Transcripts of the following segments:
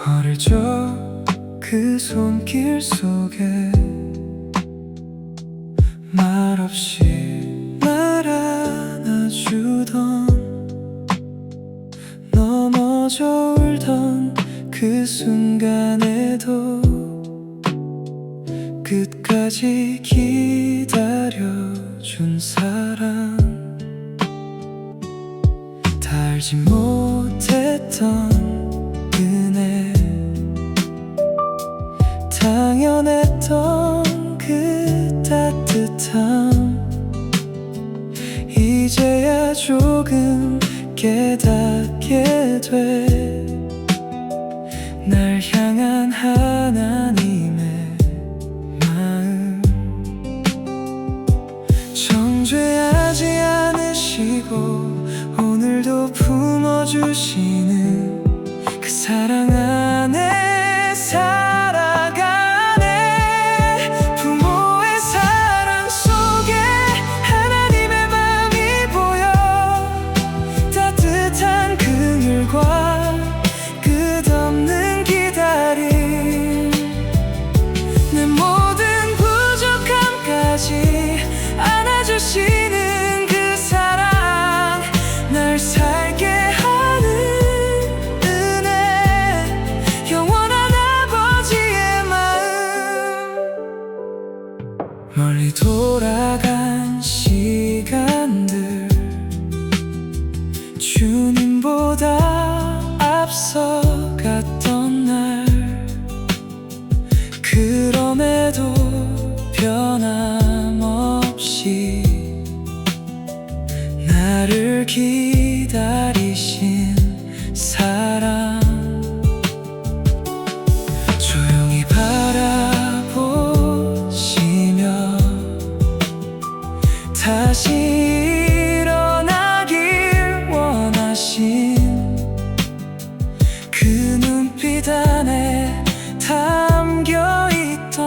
어리죠 그 손길 속에 말없이 날 안아주던 넘어져 울던 그 순간에도 끝까지 기다려준 사람, 달지 못했던 은혜, 당연했던 그 따뜻함, 이제야 조금 깨닫게 돼. 날 향한 하나님의 마음, 정죄하지 않으시고 오늘도 품어주시는 그 사랑 안에 살아가네. 부모의 사랑 속에 하나님의 마음이 보여. 따뜻한 긍휼과 끝없는 기다림, 내 모든 부족함까지 안아주시는 그 사랑, 날 살게 하는 은혜, 영원한 아버지의 마음. 멀리 돌아간 시간들, 주님보다 앞서갔던 날, 그럼에도 변함없이 나를 기다리신 사랑, 조용히 바라보시며 다시 일어나길 원하신 그 눈빛 안에 담겨있던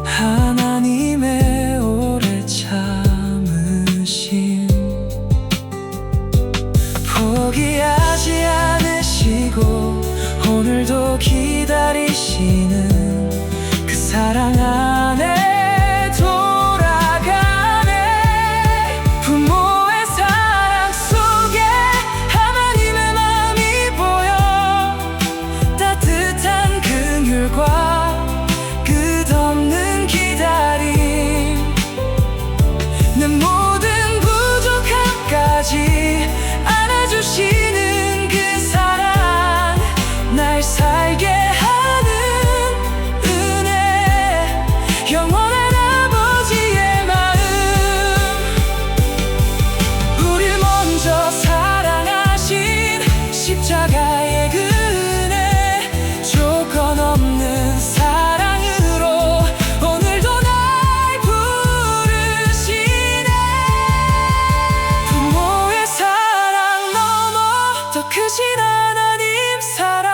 하나님의 오래 참으심, 포기하지 않으시고 오늘도 기다리시는 그 사랑 안에 돌아가네. 부모의 사랑 속에 하나님의 마음이 보여. 따뜻한 긍휼과 끝없는 기다림, 내 모든 부족함까지 안아주시는 그 사랑, 날 살게 하는 은혜, 영원한 아버지의 마음. 우릴 먼저 사랑하신 십자가의 그 은혜, 조건 없는 사랑으로 오늘도 날 부르시네. 부모의 사랑 넘어 더 크신 하나님 사랑,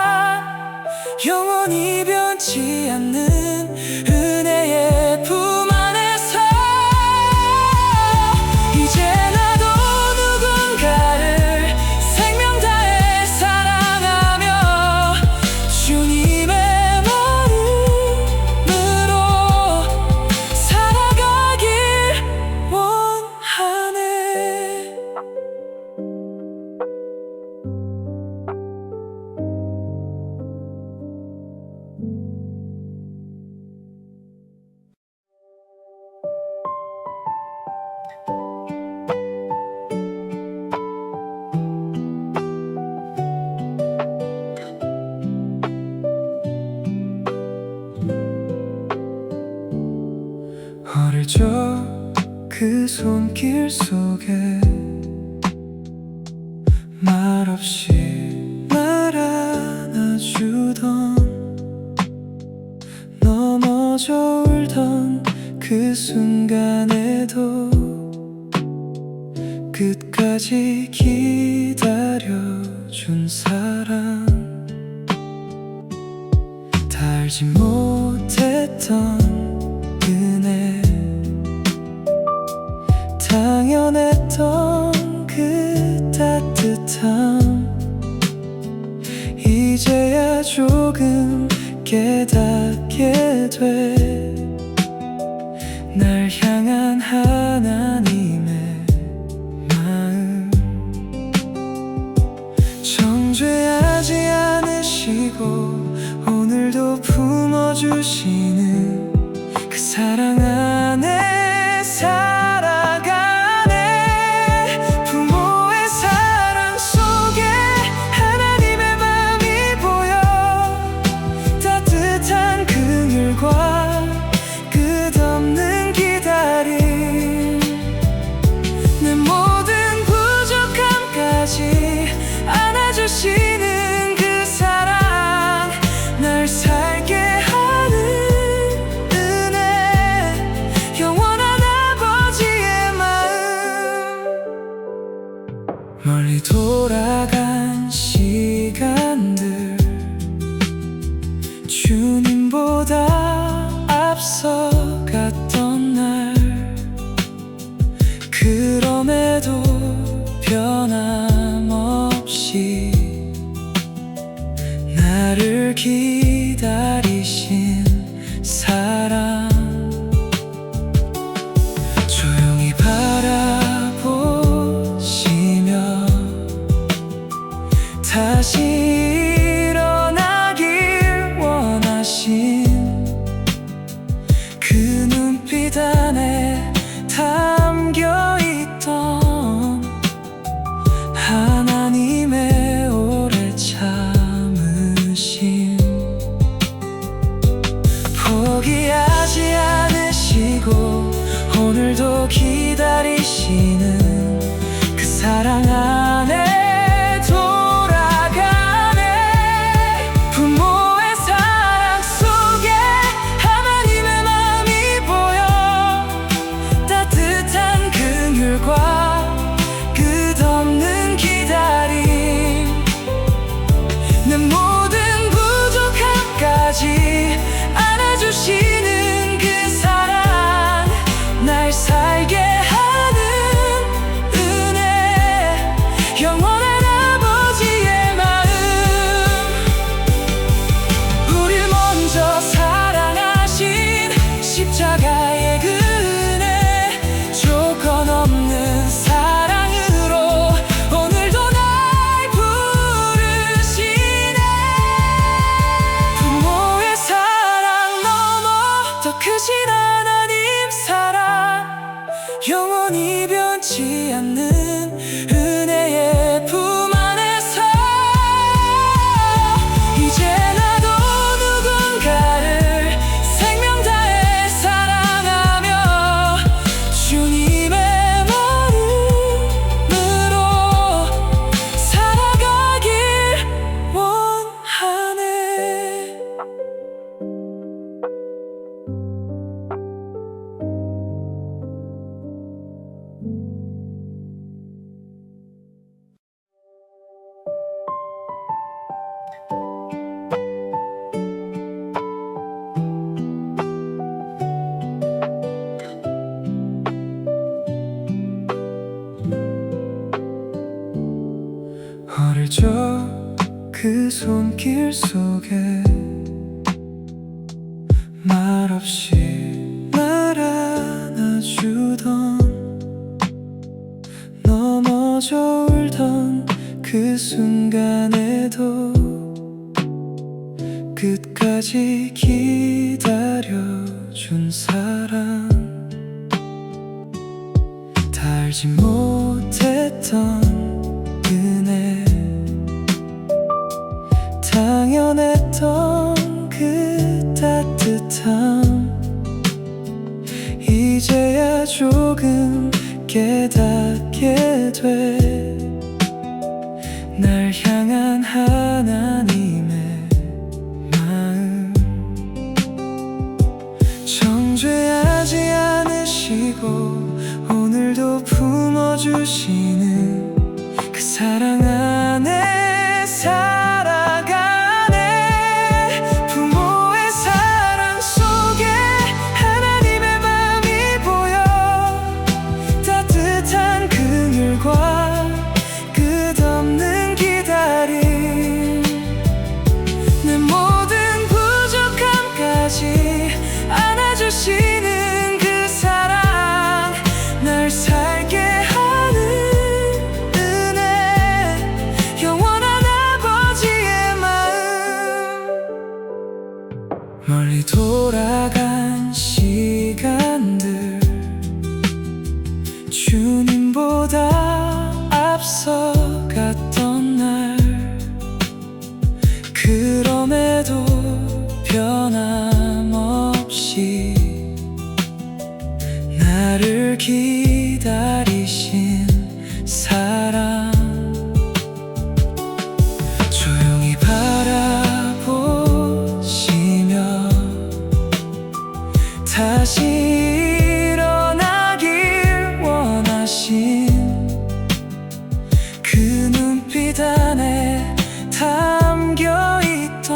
영원히 변치 않는 은혜의 품 안에서 이제 나도 누군가를 생명 다해 사랑하며 주님의 마음으로 살아가길 원하네. 어리죠 그 손길 속에 말없이 날 안아주던 넘어져 울던 그 순간에도 끝까지 기다려준 사람, 달지 못했던 은혜, 당연했던 그 따뜻함, 이제야 조금 깨닫게 돼. 날 향한 하나님의 마음, 정죄하지 않으시고 오늘도 품어주시는 그 사랑 안에 살아가네. 부모의 사랑 속에 하나님의 마음이 보여. 따뜻한 긍휼과 끝없는 기다림, 내 모든 부족함까지 안아주시는 그 사랑, 날 살게 하는 은혜, 영원한 아버지의 마음. 멀리 돌아간 시간들, 주님보다 앞서갔던 날, 그럼에도 변함없이 나를 기다리신 사랑, 조용히 바라보시며 다시 일어나길 원하신 그 눈빛 안에 담겨있던 하나님의 오래 참으심, 포기하지 않으시고 오늘도 기다리시는 그 사랑 안에 돌아가네. 부모의 사랑 속에 하나님의 마음이 보여. 따뜻한 긍휼과 끝없는 기다림, 내 모든 부족함까지 안아주시는 그 사랑, 날 살게 하는 은혜, 영원한 아버지의 마음. 우릴 먼저 사랑하신 십자가의 그 은혜, 조건 없는 사랑으로 오늘도 날 부르시네. 부모의 사랑 넘어 더 크신 하나님 사랑, 영원히 변치 않는 은혜의 품 안에서 이제 나도 누군가를 생명 다해 사랑하며 주님의 마음으로 살아가길 원하네. 어릴 적 그 손길 속에 말없이 날 안아주던, 넘어져 울던 그 순간에도 끝까지 기다려준 사랑, 다 알지 못했던 은혜, 당연했던 그 따뜻함, 이제야 조금 깨닫게 돼. 날 향한 하나님의 마음, 정죄하지 않으시고 오늘도 품어주시는 그 사랑 안에 살아가네. 부모의 사랑 속에 하나님의 마음이 보여. 따뜻한 긍휼과 끝없는 기다림, 내 멀리 돌아간 시간들 주님보다 앞서갔던 날 그럼에도 변함없이 나를 기다리신 사랑 조용히 바라보시며 다시 일어나길 원하신 그 눈빛 안에 담겨있던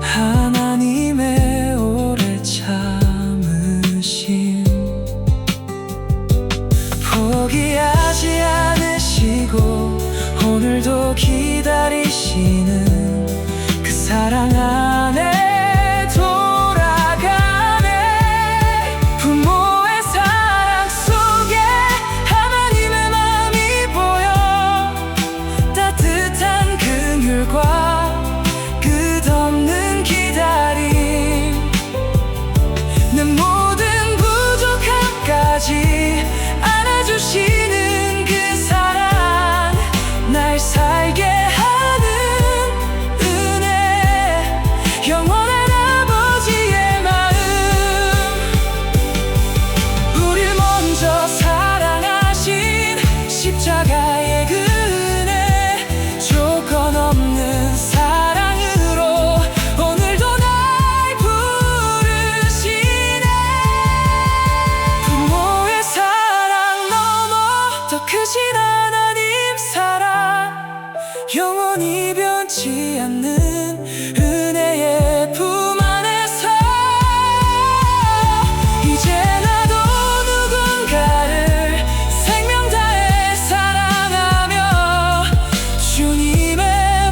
하나님의 오래 참으심 포기하지 않으시고 오늘도 기다리시는 그 사랑 안에 돌아가네 부모의 사랑 속에 하나님의 마음이 보여 따뜻한 긍휼과 끝없는 기다림 내 모든 부족함까지 안아주시는 그 사랑 날 살게 하는 은혜 영원한 아버지의 마음 우릴 먼저 사랑하신 십자가의 그 은혜 조건 없는 사랑으로 오늘도 날 부르시네 부모의 사랑 넘어 더 크신 하나님 사랑 영원히 변치 않는 은혜의 품 안에서 이제 나도 누군가를 생명 다해 사랑하며 주님의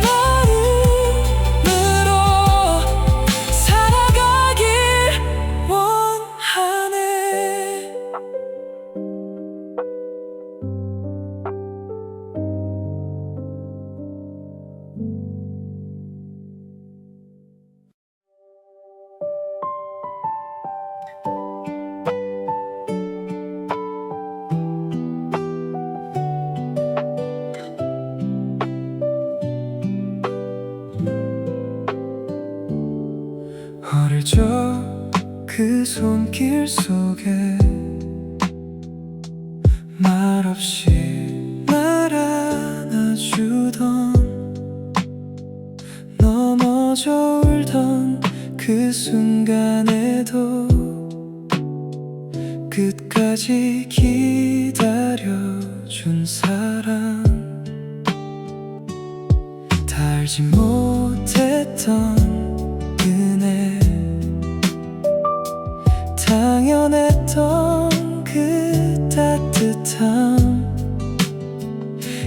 마음으로 살아가길 원하네 어릴 적 그 손길 속에 말없이 날 안아주던 넘어져 울던 그 순간에도 끝까지 기다려준 사랑 다 알지 못했던 은혜 당연했던 그 따뜻함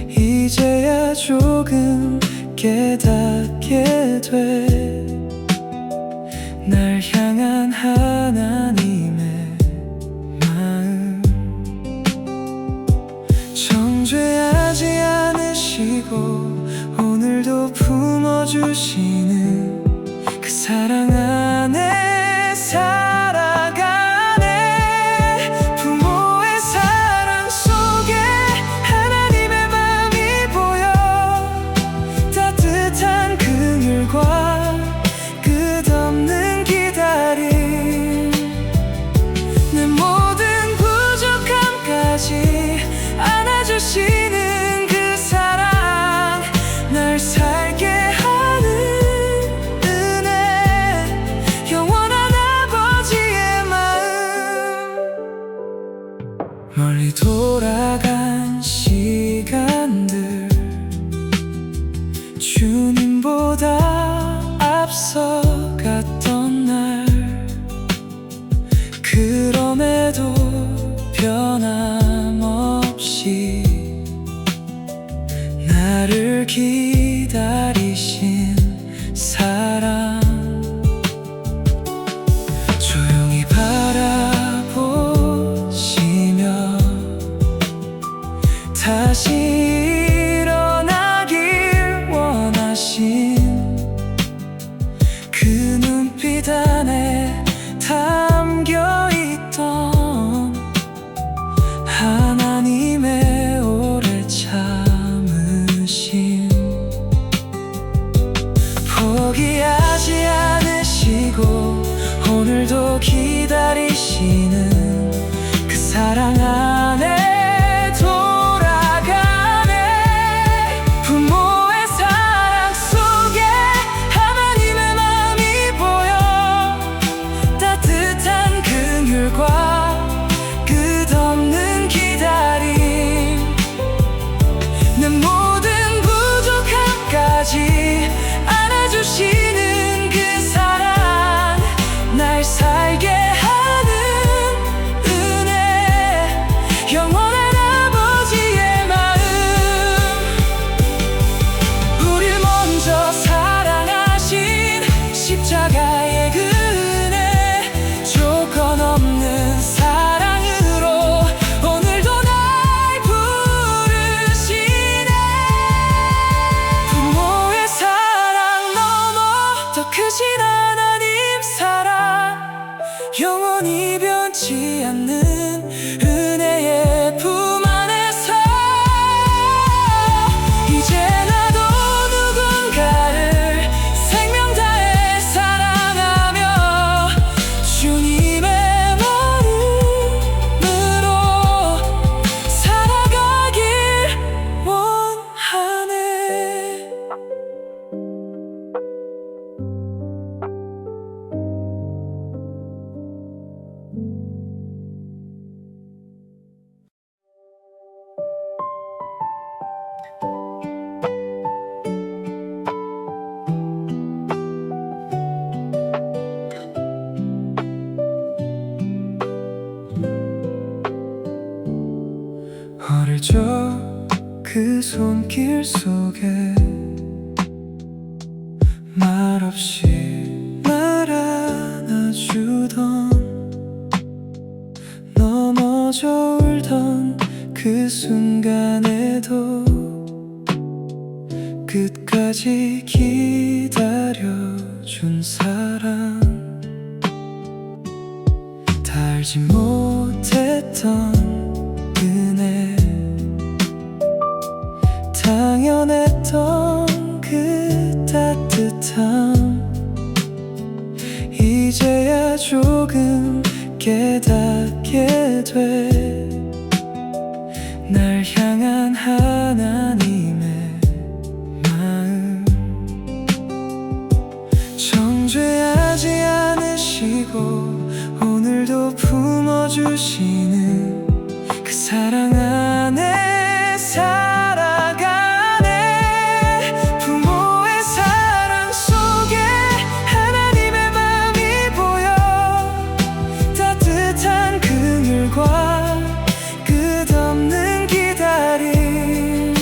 이제야 조금 깨닫게 돼 날 향한 하나님의 마음 정죄하지 않으시고 오늘도 품어주시는 그 사랑 안에 살아가네 부모의 사랑 속에 하나님의 마음이 보여 따뜻한 긍휼과 끝없는 기다림 내 모든 부족함까지 안아주시는 그 사랑 날 살게 하는 은혜 영원한 아버지의 마음 멀리 돌아간 시간들 주님보다 앞서갔던 날 그럼에도 변함없이 나를 기다리신 사랑 조용히 바라보시며 다시 일어나길 원하신 그 포기하지 않으시고 오늘도 기다리시는 그 사랑 안에 돌아가네. 부모의 사랑 속에 하나님의 마음이 보여. 따뜻한 긍휼과 끝없는 기다림, 내 모든 부족함까지 안아주시는 그 사랑, 날 살게 하는 은혜, 영원한 아버지의 마음. 우릴 먼저 사랑하신 십자가의 그 은혜, 조건 없는 사랑으로 오늘도 날 부르시네. 부모의 사랑 넘어 더 크신 하나님 사랑, 영원히 변치 않는 은혜의 품 안에서 이제 나도 누군가를 생명 다해 사랑하며 주님의 마음으로 살아가길 원하네. 어릴 적 그 손길 속에 말없이 날 안아주던, 넘어져 울던 그 순간에도 끝까지 기다려준 사랑, 다 알지 못했던 은혜, 당연했던 그 따뜻함, 이제야 조금 깨닫게 돼. 날 향한 하나님의 마음, 정죄하지 않으시고 오늘도 품어주시는 그 사랑 안에 살아가네. 부모의 사랑 속에 하나님의 마음이 보여. 따뜻한 긍휼과 끝없는 기다림,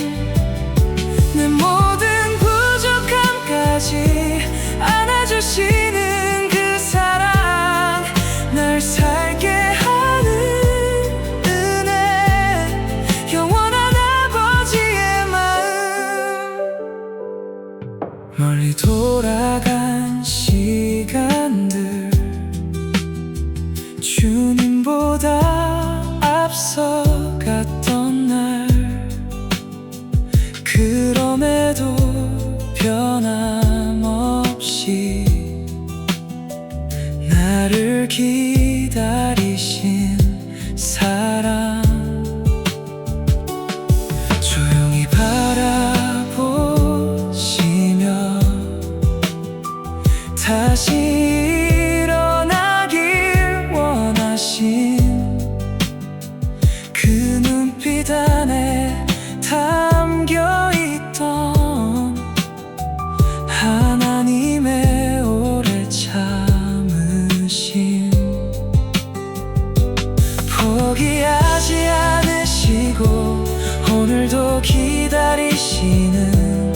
내 모든 부족함까지 안아주시는 그 사랑, 날 살게 하는 은혜, 영원한 아버지의 마음. 멀리 돌아간 시간들, 주님보다 앞서갔던 날, 그럼에도 변함없이 나를 기다리신 사랑, 조용히 바라보시며 다시 일어나길 원하신 그 눈빛 안에 담겨있던 하나님의 오래 참으심, 포기하지 않으시고 오늘도 기다리시는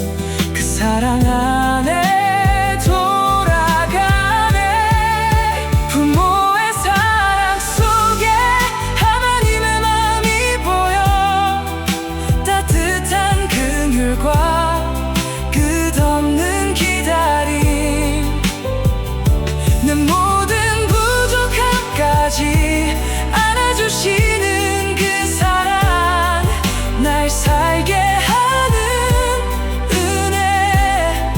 그 사랑 안에 돌아가네. 부모의 사랑 속에 하나님의 마음이 보여. 따뜻한 긍휼과 끝없는 기다림, 내 모든 부족함까지 안아주시는 그 사랑, 날 살게 하는 은혜,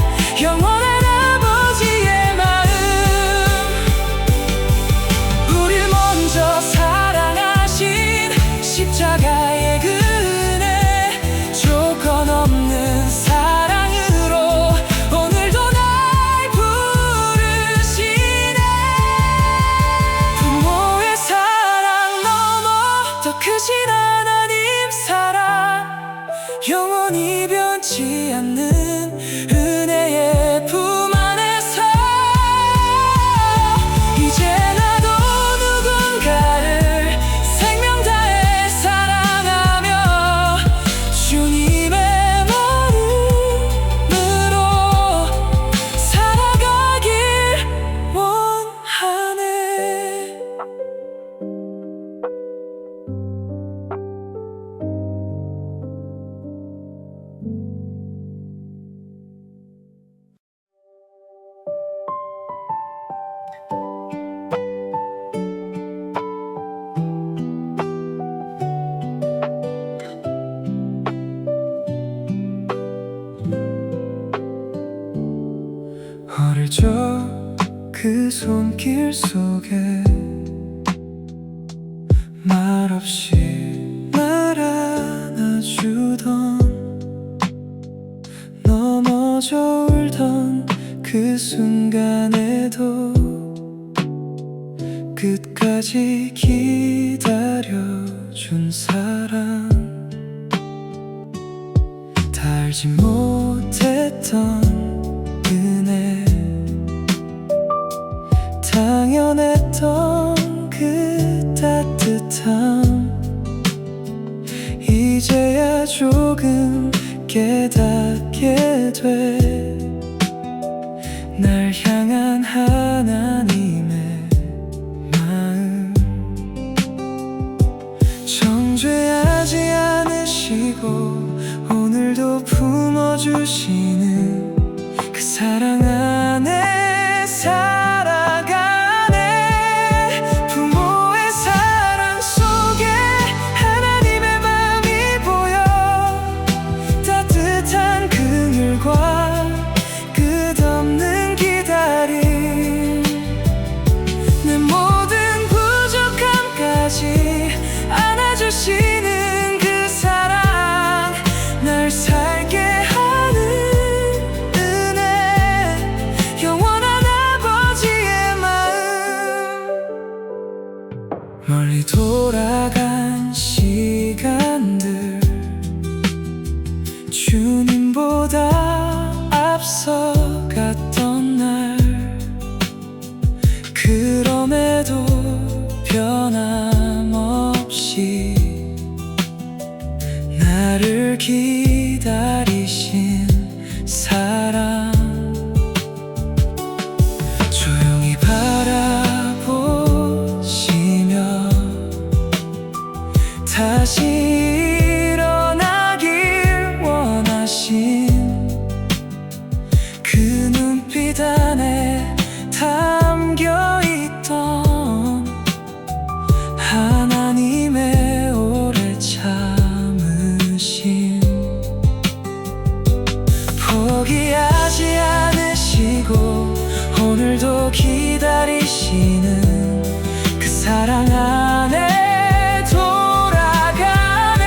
어릴 적 그 손길 속에 말없이 날 안아주던, 넘어져 울던 그 순간에도 끝까지 기다려준 사람, 다 알지 못했던 은혜, 당연했던 그 따뜻함, 이제야 조금 깨닫게 돼. 날 향한 하나님의 마음, 정죄하지 않으시고 오늘도 품어주시는 그 사랑 안에 살아가네. 부모의 사랑 속에 하나님의 마음이 보여. 따뜻한 긍휼과 끝없는 기다림, 내 모든 부족함까지 안아주시는 그 사랑, 날 살게 하는 은혜, 영원한 아버지의 마음. 멀리 돌아간 시간들, 주님보다 앞서갔던 날, 그럼에도 변함없이 나를 기다리신 사랑, 조용히 바라보시며 다시 일어나길 원하신 그 눈빛 안에 담겨있던 하나님의 오래 참으심, 포기하지 않으시고 오늘도 기다리시는 그 사랑 안에 돌아가네.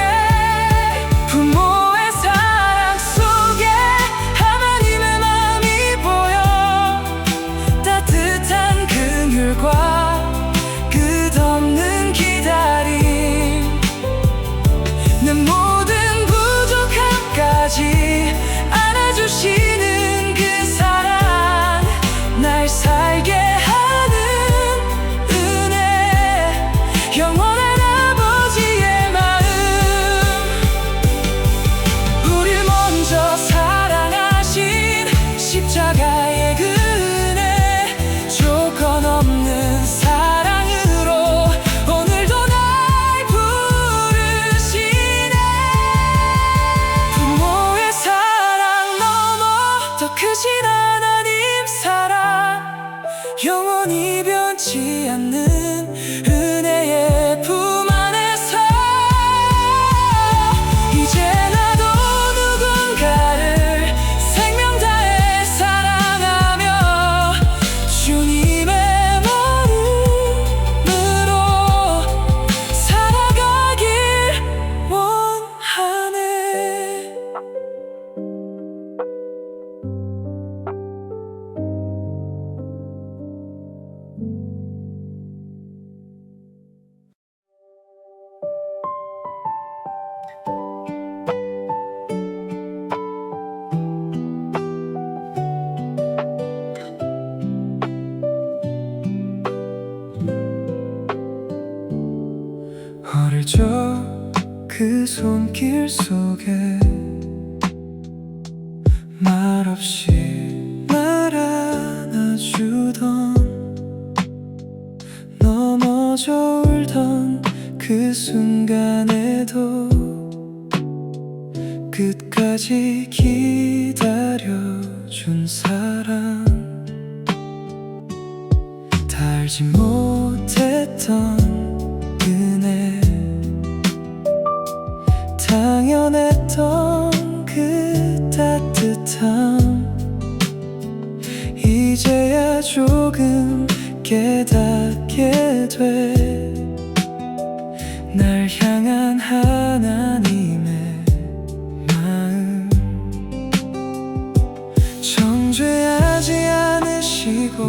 부모의 사랑 속에 하나님의 마음이 보여. 따뜻한 긍휼과 끝없는 기다림, 내 모든 부족함까지 안아주시는 그 사랑, 날 살게 하는 은혜, 영원한 아버지의 마음. 우릴 먼저 사랑하신 십자가의 그 은혜, 조건 없는 사랑으로 오늘도 날 부르시네. 부모의 사랑 넘어 더 크신 하나님 사랑, 영원히 변치 않는 은혜의 품 안에서 이제 나도 누군가를 생명 다해 사랑하며 주님의 마음으로 살아가길 원하네. 어릴 적 그 손길 속에 말없이 날 안아주던, 넘어져 울던 그 순간에도 끝까지 기다려준 사람, 다 알지 못했던 은혜, 당연했던 그 따뜻함, 이제야 조금 깨닫게 돼. 날 향한 하나님의 마음, 정죄하지 않으시고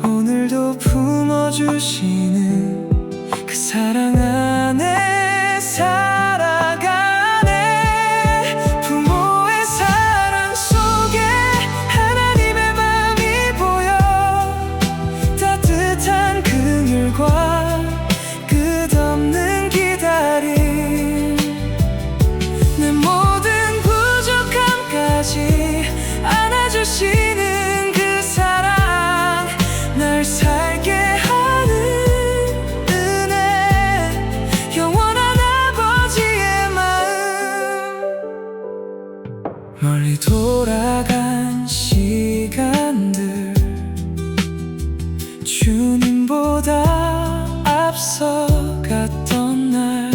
오늘도 품어주시는 그 사랑 안에 살아가네. 부모의 사랑 속에 하나님의 마음이 보여. 따뜻한 긍휼과 끝없는 기다림, 내 모든 부족함까지 안아주시는 그 사랑, 날 살게 하는 은혜, 영원한 아버지의 마음. 멀리 돌아간 시간들, 주님보다 앞서갔던 날,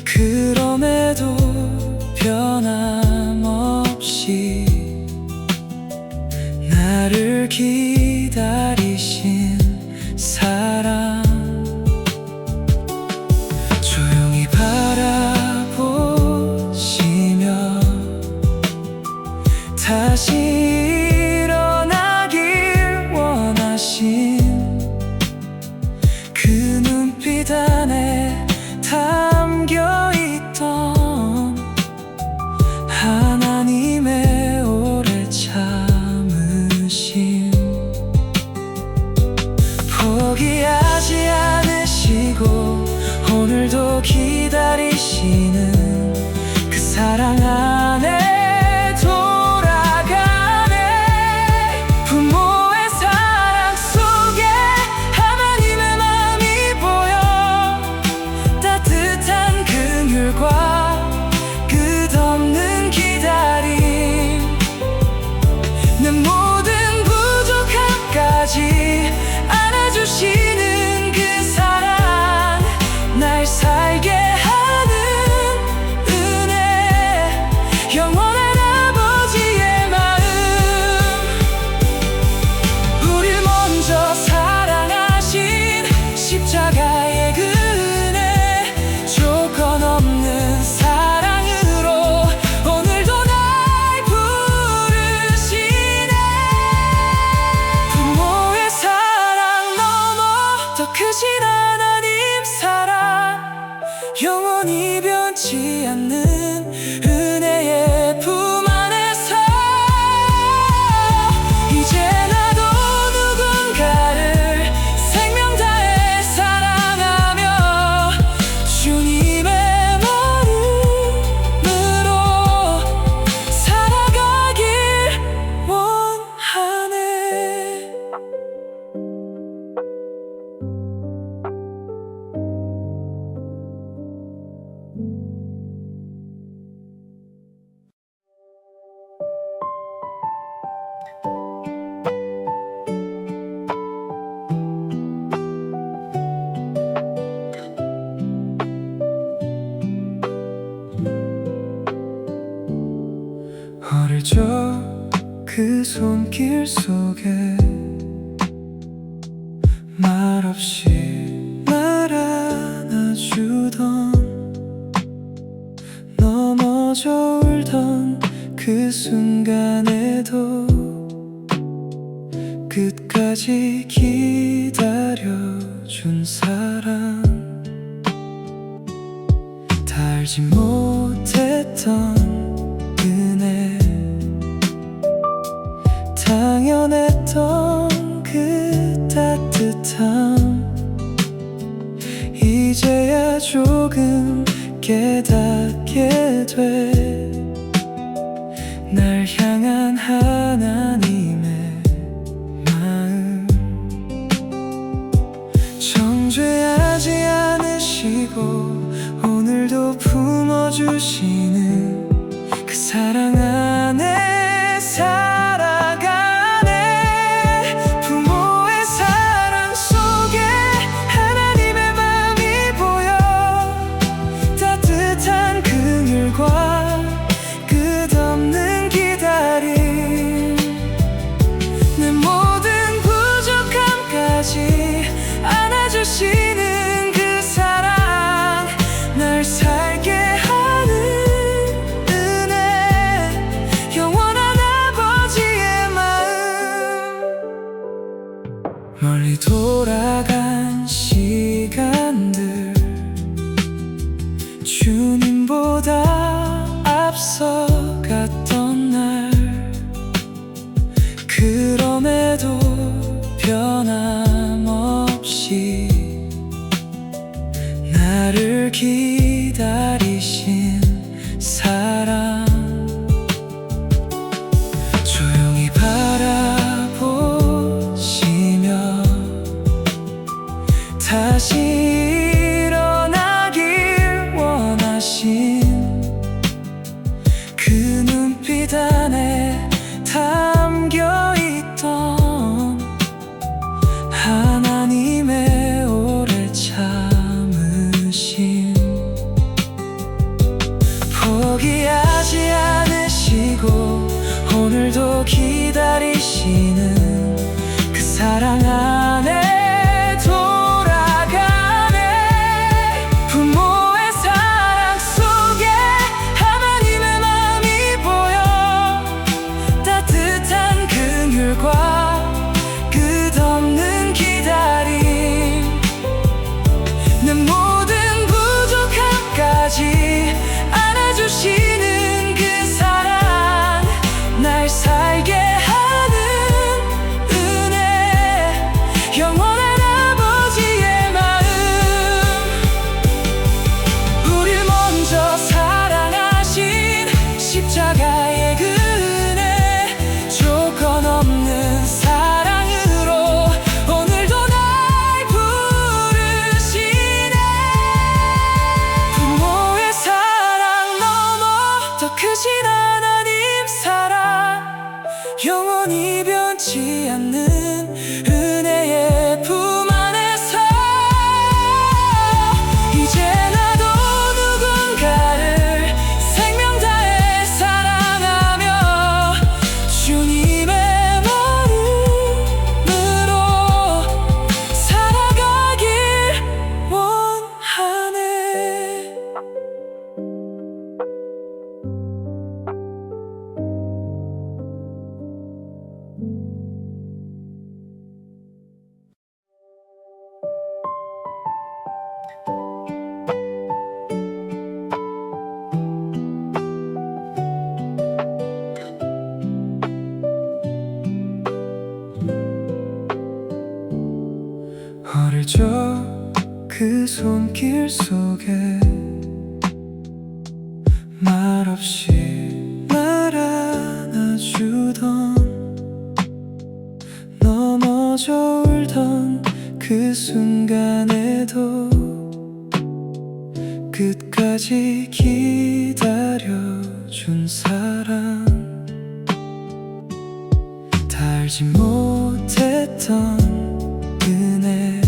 그럼에도 변함없이 나를 기다리신 사랑, 조용히 바라보시며 다시 일어나길 원하신 그 눈빛 안에 담겨있던 하나님의 오래 참으심, 포기하지 않으시고 오늘도 기다리시는 그 사랑 안에 돌아가네. 부모의 사랑 속에 하나님의 마음이 보여. 따뜻한 긍휼과 끝없는 기다림, 내 모든 부족함까지 안아주시는 그 사랑, 날 살게 하는 은혜, 영원한 아버지의 마음. 우릴 먼저 사랑하신 십자가의 그 은혜, 조건 없는 사랑으로 오늘도 날 부르시네. 부모의 사랑 넘어 더 크신 하나님 사랑, 영원히 변치 않는 은혜의 품 안에서 이제 나도 누군가를 생명 다해 사랑하며 주님의 마음으로 살아가길 원하네. 어릴 적 그 손길 속에 말없이 날 안아주던, 넘어져 울던 그 순간에도 끝까지 기다려준 사랑, 다 알지 못했던 은혜, 당연했던 그 따뜻함, 이제야 조금 깨닫게 돼. 날 향한 하나님의 마음, 정죄하지 않으시고 오늘도 품어주시는 그 사랑 안에 살아가네. 부모의 사랑 속에 하나님의 마음이 보여. 따뜻한 긍휼과 끝없는 기다림, 멀리 돌아간 시간들 주님보다 앞서갔던 날 그럼에도 변함없이 나를 기다리신 사랑 조용히 바라보시며 다시 일어나길 원하신 그 눈빛 안에 담겨있던 하나님의 오래 참으심 포기하지 않으시고 오늘도 기다리시는 그 사랑 안에 돌아가네 부모의 사랑 속에 하나님의 마음이 보여 따뜻한 긍휼과 끝없는 기다림 내 모든 부족함까지 안아주시는 그 사랑 날 살게 하는 은혜 영원한 아버지의 마음 우릴 먼저 사랑하신 십자가의 그 은혜 조건 없는 사랑으로 오늘도 날 부르시네 부모의 사랑 넘어 더 크신 하나님 사랑 영원히 변치 않는 은혜의 품 안에서 이제 나도 누군가를 생명 다해 사랑하며 주님의 마음으로 살아가길 원하네 어릴 적 그 손길 속에 말없이 날 안아주던 넘어져 울던 그 순간에도 끝까지 기다려준 사랑 다 알지 못했던 은혜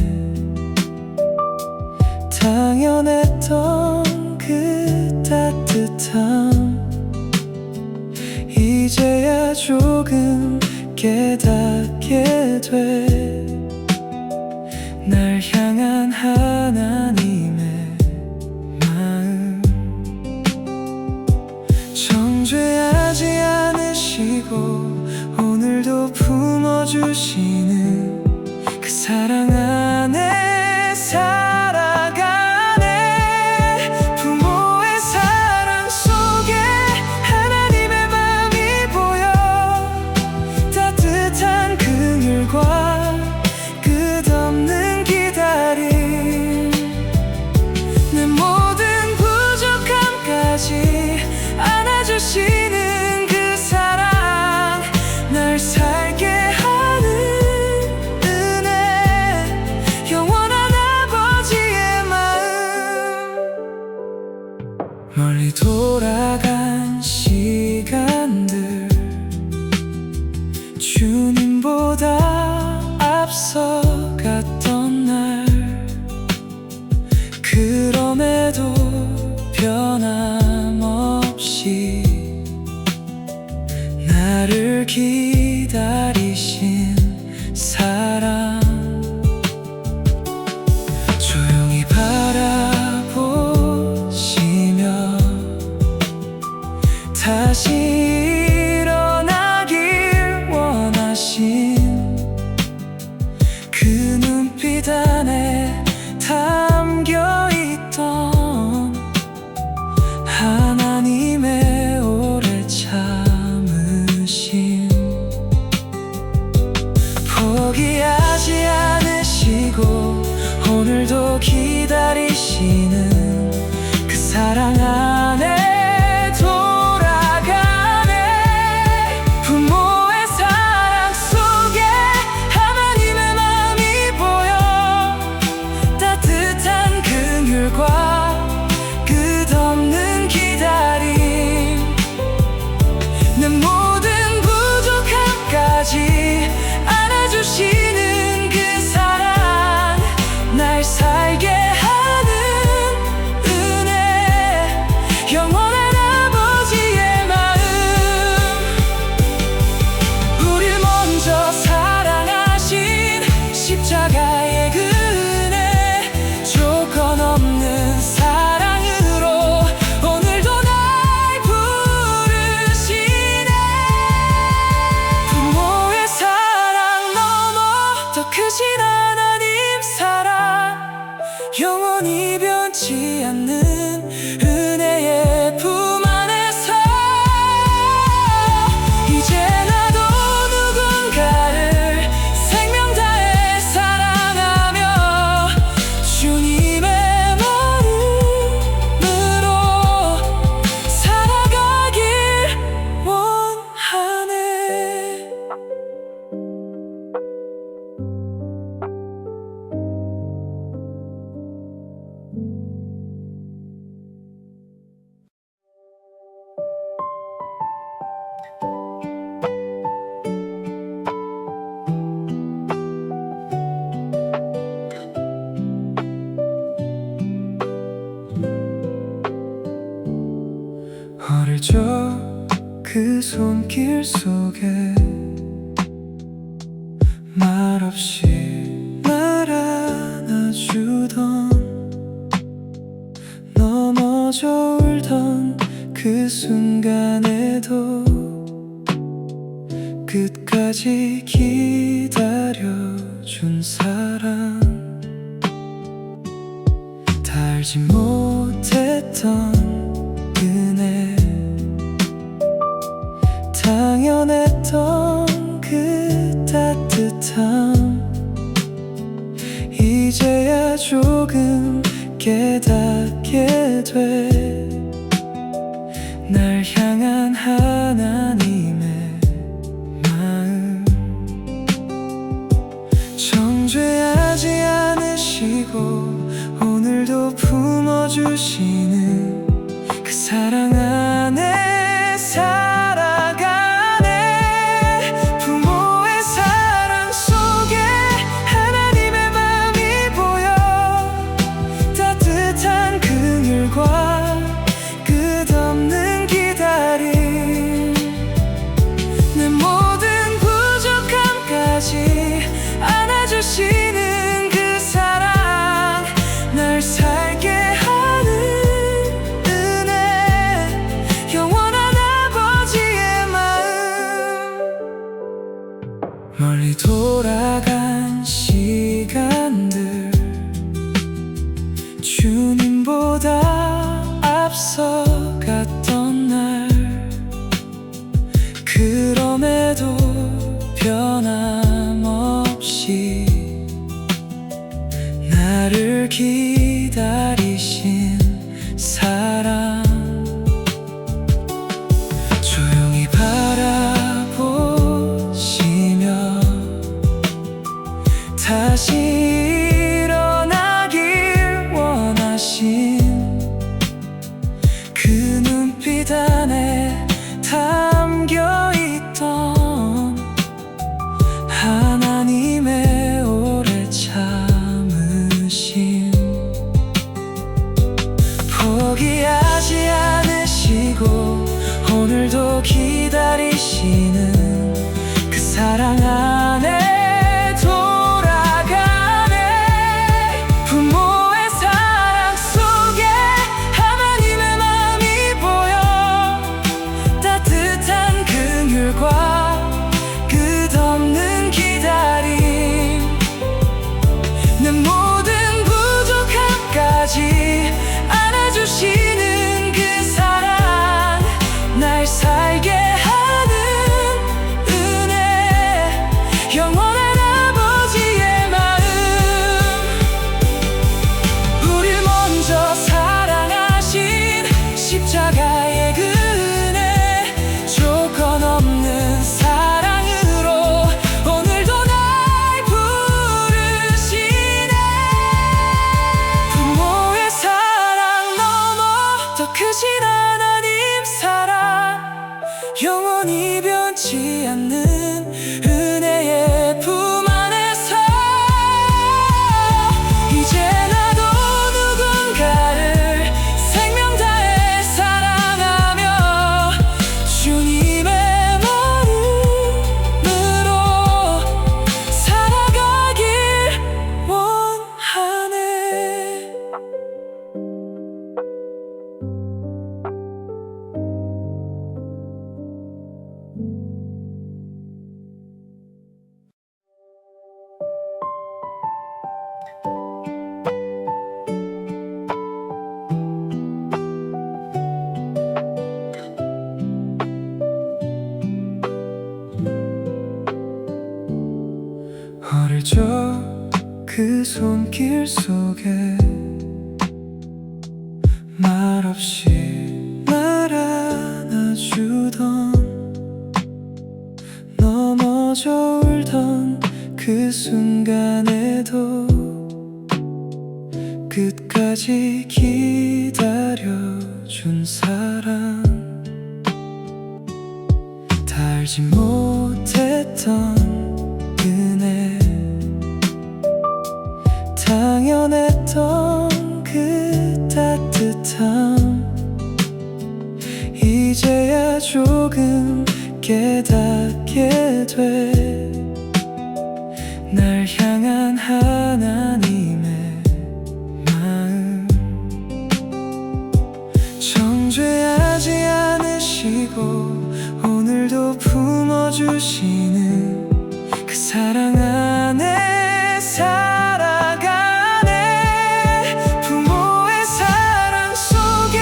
당연했던 그 따뜻함 이제야 조금 깨닫게 돼 날 향한 하나님의 마음 정죄하지 않으시고 오늘도 품어주시는 그 사랑 안에 살아가네 부모의 사랑 속에 하나님의 마음이 보여 따뜻한 긍휼과 끝없는 기다림 내 모든 부족함까지 안아주시는 그 사랑 날 살게 하는 은혜 영원한 아버지의 마음 멀리 돌아간 시간들 주님보다 앞서갔던 날 그럼에도 변함없이 나를 기다리신 사랑 조용히 바라보시며 다시 일어나길 원하신 그 손길 속에 말없이 날 안아주던 넘어져 울던 그 순간에도 끝까지 기다려준 사람, 다 알지 못했던 은혜, 당연했던 그 따뜻함, 이제야 조금 깨닫게 돼. 날 향한 하나님의 마음, 정죄하지 않으시고 오늘도 품어주시는 그 사랑 안에 살아가네. 부모의 사랑 속에 하나님의 마음이 보여. 따뜻한 그늘과 끝없는 기다림, 내 모든 부족함까지 안아주시는 그 사랑, 날 살게 하는 은혜, 영원한 아버지의 마음. 멀리 돌아간 시간들, 주님보다 앞서갔던 날, 그럼에도 변함없이 나를 기다리신 사랑, 조용히 바라보시며 다시 일어나길 원하신 그 눈빛 안에 담겨있던 하나님의 오래 참으심, 포기하지 않으시고 오늘도 기다리시는 그 사랑 안에 돌아가네. 부모의 사랑 속에 하나님의 마음이 보여. 따뜻한 그늘과 끝없는 기다림, 내 모든 부족함까지 안아주시는 그 사랑, 날 살게 하는 은혜, 영원한 아버지의 마음. 우릴 먼저 사랑하신 십자가의 그 은혜, 조건 없는 사랑으로 오늘도 날 부르시네. 부모의 사랑 넘어 더 크신 하나님 사랑, 영원히 변치 않는 은혜의 품 안에서 이제 나도 누군가를 생명 다해 사랑하며 주님의 마음으로 살아가길 원하네. 어릴 적 그 손길 속에 말없이 날 안아주던 넘어져 울던 그 순간에도 끝까지 기다려준 사람, 다 알지 못했던 은혜, 당연했던 그 따뜻함, 이제야 조금 깨닫게 돼. 날 향한 하나님의 마음 정죄하지 않으시고 오늘도 품어주시는 그 사랑 안에 살아가네. 부모의 사랑 속에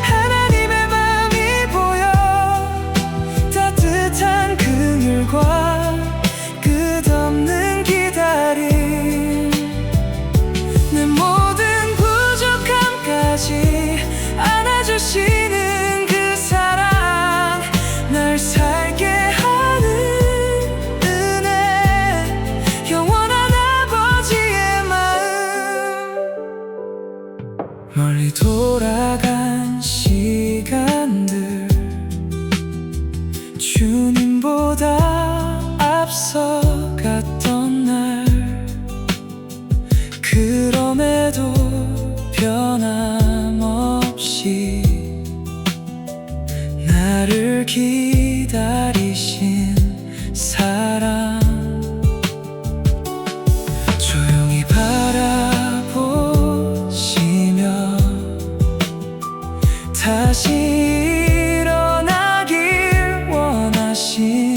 하나님의 마음이 보여. 따뜻한 긍휼과 끝없는 기다림, 내 모든 부족함까지 안아주시는 그 사랑, 날 살게 하는 은혜, 영원한 아버지의 마음. 멀리 돌아간 시간들 주님보다 앞서갔던 날, 그럼에도 변함없이 나를 기다리신 사랑, 조용히 바라보시며 다시 일어나길 원하신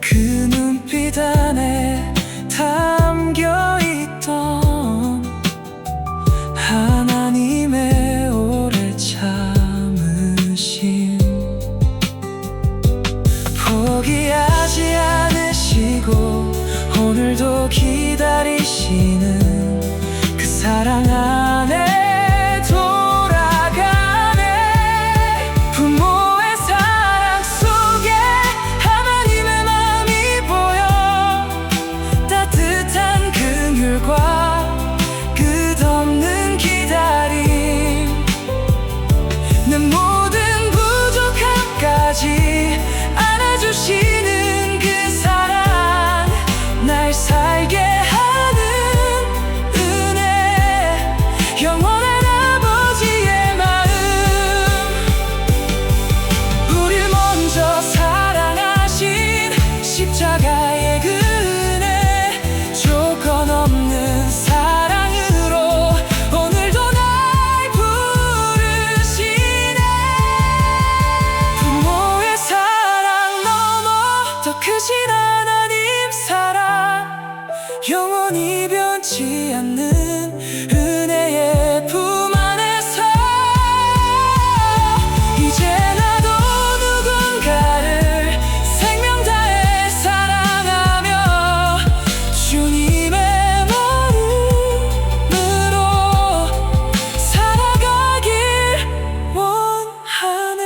그 눈빛 안에 담겨있던 하나님의 오래 참으심, 포기하지 않으시고 오늘도 기다리시는 그 사랑 안에 돌아가네. 부모의 사랑 속에 하나님의 마음이 보여. 따뜻한 긍휼과 끝없는 기다림, 내 모든 부족함까지 안아주시는 그 사랑, 날 살게 하는 은혜, 영원한 아버지의 마음. 우릴 먼저 사랑하신 십자가의 은혜, 조건 없는 사랑으로 오늘도 날 부르시네. 부모의 사랑 넘어 더 크신 하나님 사랑, 영원히 변치 않는 은혜의 품 안에서 이제 나도 누군가를 생명 다해 사랑하며 주님의 마음으로 살아가길 원하네.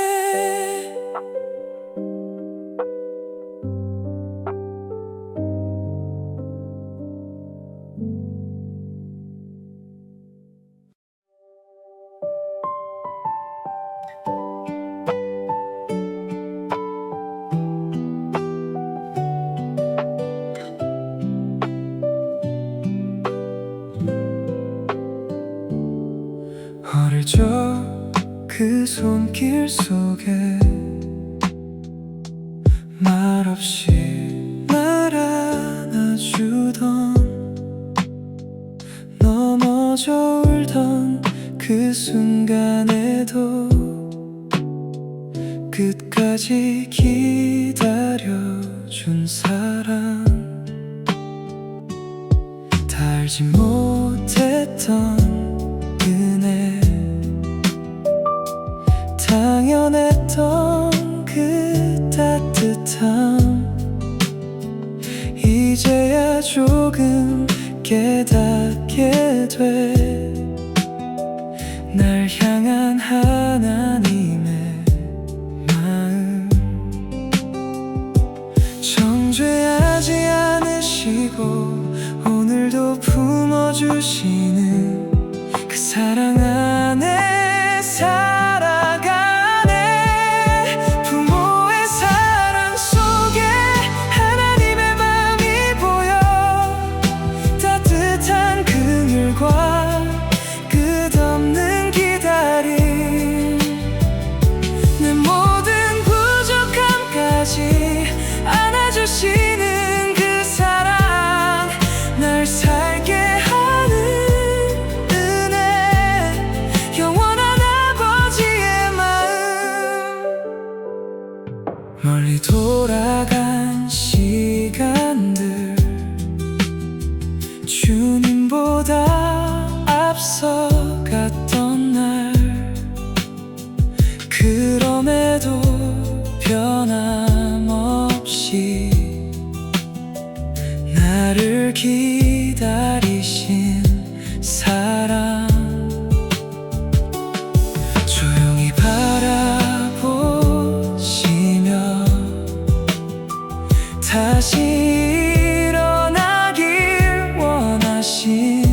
어릴 적 그 손길 속에 말없이 날 안아주던, 넘어져 울던 그 순간에도 끝까지 기다려준 사랑, 다 알지 못했던 은혜, 당연했던 그 따뜻함, 이제야 조금 깨닫게 돼. 날 향한 하나님의 마음 정죄하지 않으시고 오늘도 품어주시는 그 사랑 안에 살아가네. 부모의 사랑 속에 하나님의 마음이 보여. 따뜻한 긍휼과 끝없는 기다림, 내 모든 부족 멀리 돌아간 시간들 주님보다 앞서갔던 날 그럼에도 변함없이 나를 기다리신 사랑 조용히 바라보시며 다시 일어나길 원하신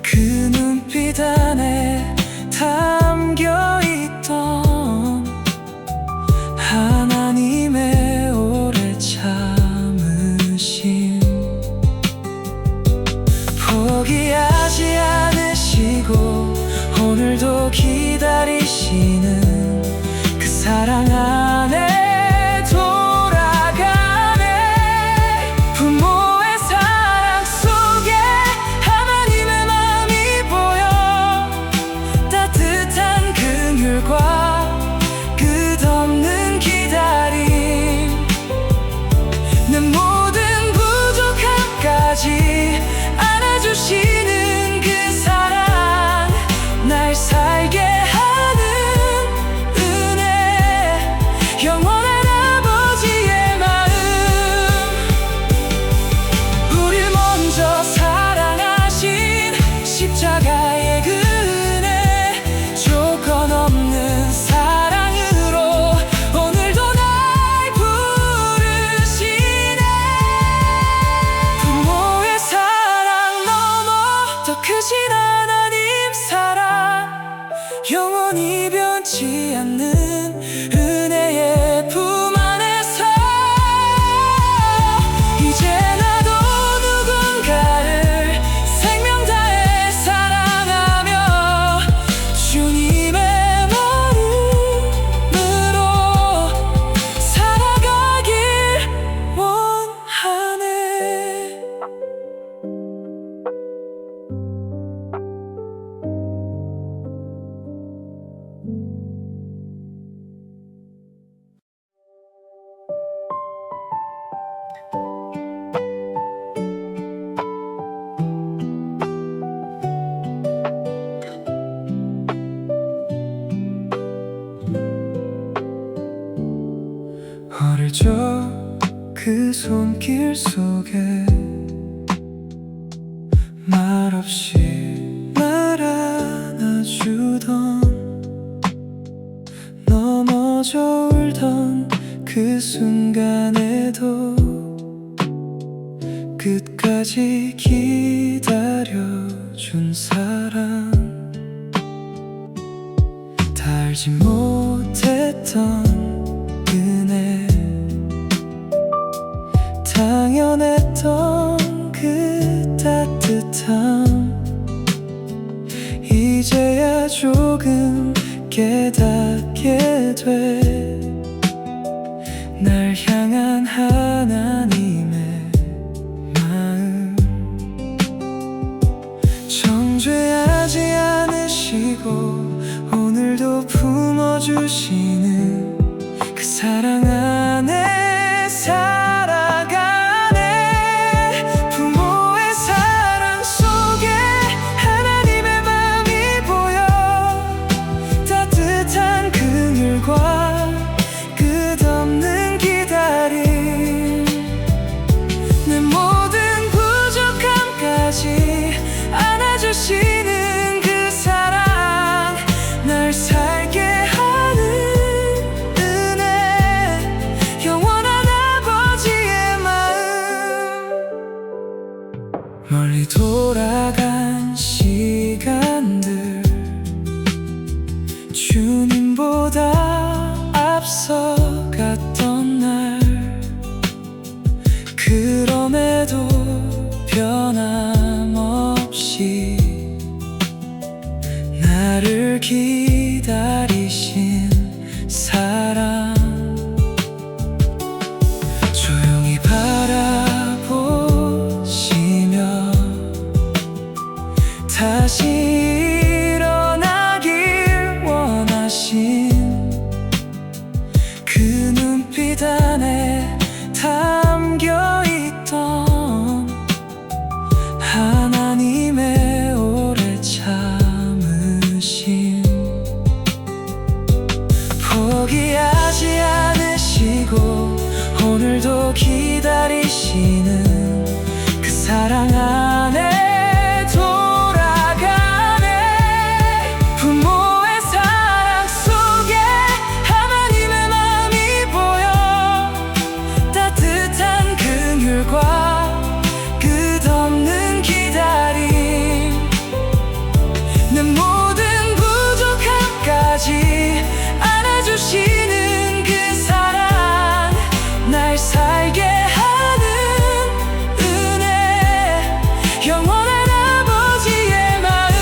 그 눈빛 안에 담겨있던 하나님의 오래 참으심 포기하지 않으시고 오늘도 기다리시는 그 사랑 안에 끝없는 기다림 내 모든 부족함까지 안아주시는 그 사랑 날 살게 하는 은혜 영원한 아버지의 마음 우릴 먼저 사랑하신 십자가의 그 은혜 조건 없는 사랑으로 오늘도 날 부르시네 부모의 사랑 넘어 더 크신 하나님 사랑 영원히 변치 않는 은혜의 품 안에서 이제 나도 누군가를 생명 다해 사랑하며 주님의 어릴 적 그 손길 속에 말없이 날 안아주던 넘어져 울던 그 순간에도 끝까지 기다려준 사랑 다 알지 못했던 은혜 당연했던 그 따뜻함 이제야 조금 깨닫게 돼 날 향한 하나님의 마음 정죄하지 않으시고 오늘도 품어주시는 그 사랑 안에 살아가네 부모의 사랑 속에 하나님의 마음이 보여 따뜻한 그늘과 끝없는 기다림 내 모든 부족함까지 안아주시는 그 사랑 날 살게 하는 은혜 영원한 아버지의 마음 멀리 돌아간 시간들 주님보다 앞서갔던 날 그럼에도 변함없이 나를 기다리신 사랑 조용히 바라보시며 다시 일어나길 원하신 그 기다리시는 그 사랑 안에 돌아가네. 부모의 사랑 속에 하나님의 마음이 보여. 따뜻한 긍휼과 끝없는 기다림, 내 모든 부족함까지 안아주시는 그 사랑, 날 살게 하는 은혜, 영원한 아버지의 마음.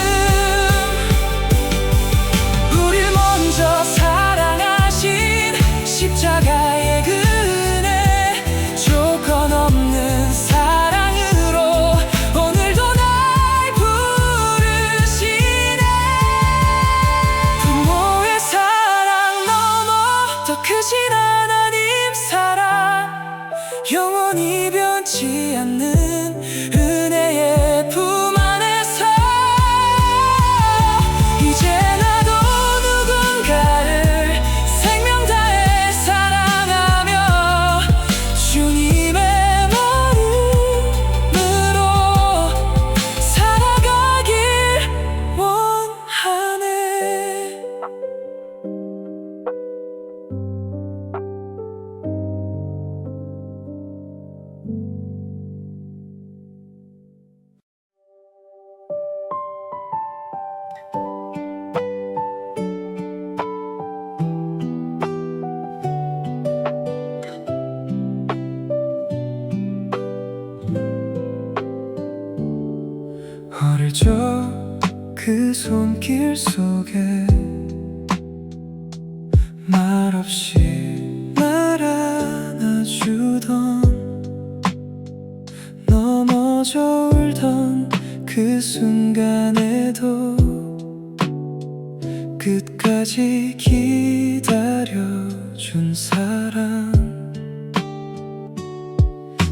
우릴 먼저 사랑하신 십자가의 그 은혜, 조건 없는 사랑으로 오늘도 날 부르시네. 부모의 사랑 넘어 더 크신 하나님 사랑, 영원히 변치 않는 은혜의 품 안에서 이제 나도 누군가를 생명 다해 사랑하며 주님의 마음으로 살아가길 원하네. 어릴 적 그 손길 속에 말없이 날 안아주던, 넘어져 울던 그 순간에도 끝까지 기다려준 사랑,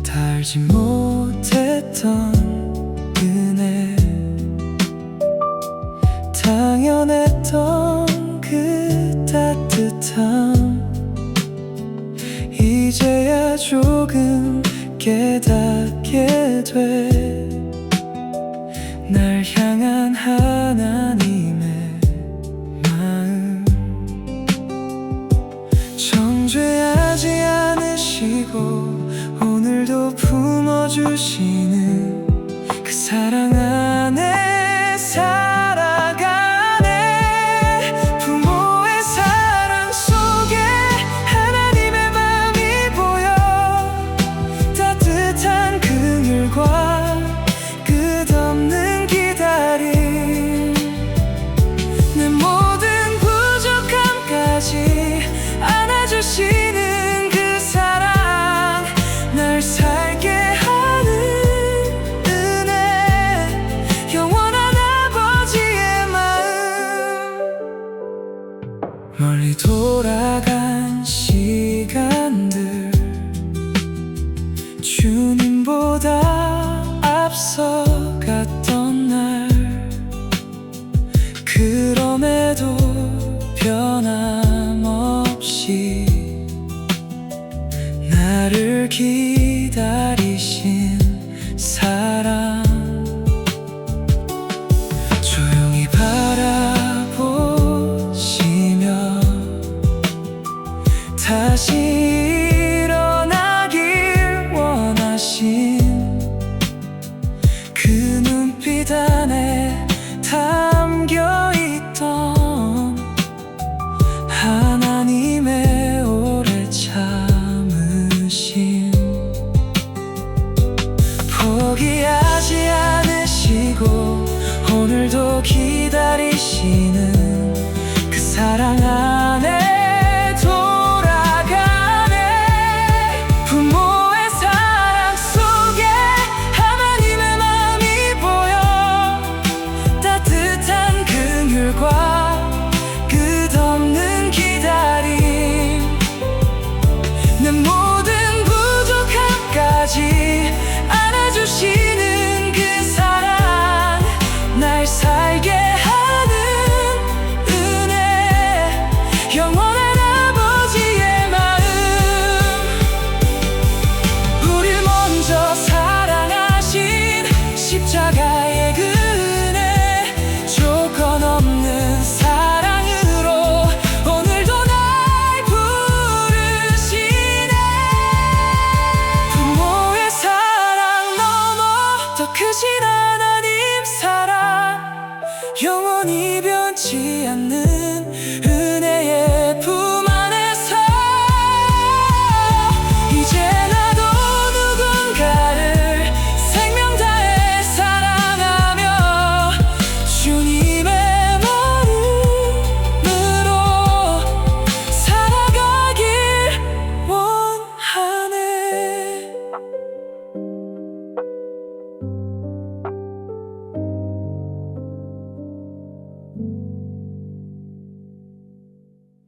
다 알지 못했던 은혜, 당연했던 그 따뜻함, 이제야 조금 깨닫게 돼. 날 향한 하나님의 마음, 정죄하지 않으시고 오늘도 품어주시는 그 사랑 안에 살아가네. 부모의 사랑 속에 하나님의 마음이 보여. 따뜻한 긍휼과 끝없는 기다림, 내 모든 부족함까지 안아주시는 그 사랑, 날 살게 하는 은혜, 영원한 아버지의 마음. 멀리 돌아간 시간들, 주님보다 앞서갔던 날, 그럼에도 변함없이 나를 기다리신 사랑, 조용히 바라보시며 다시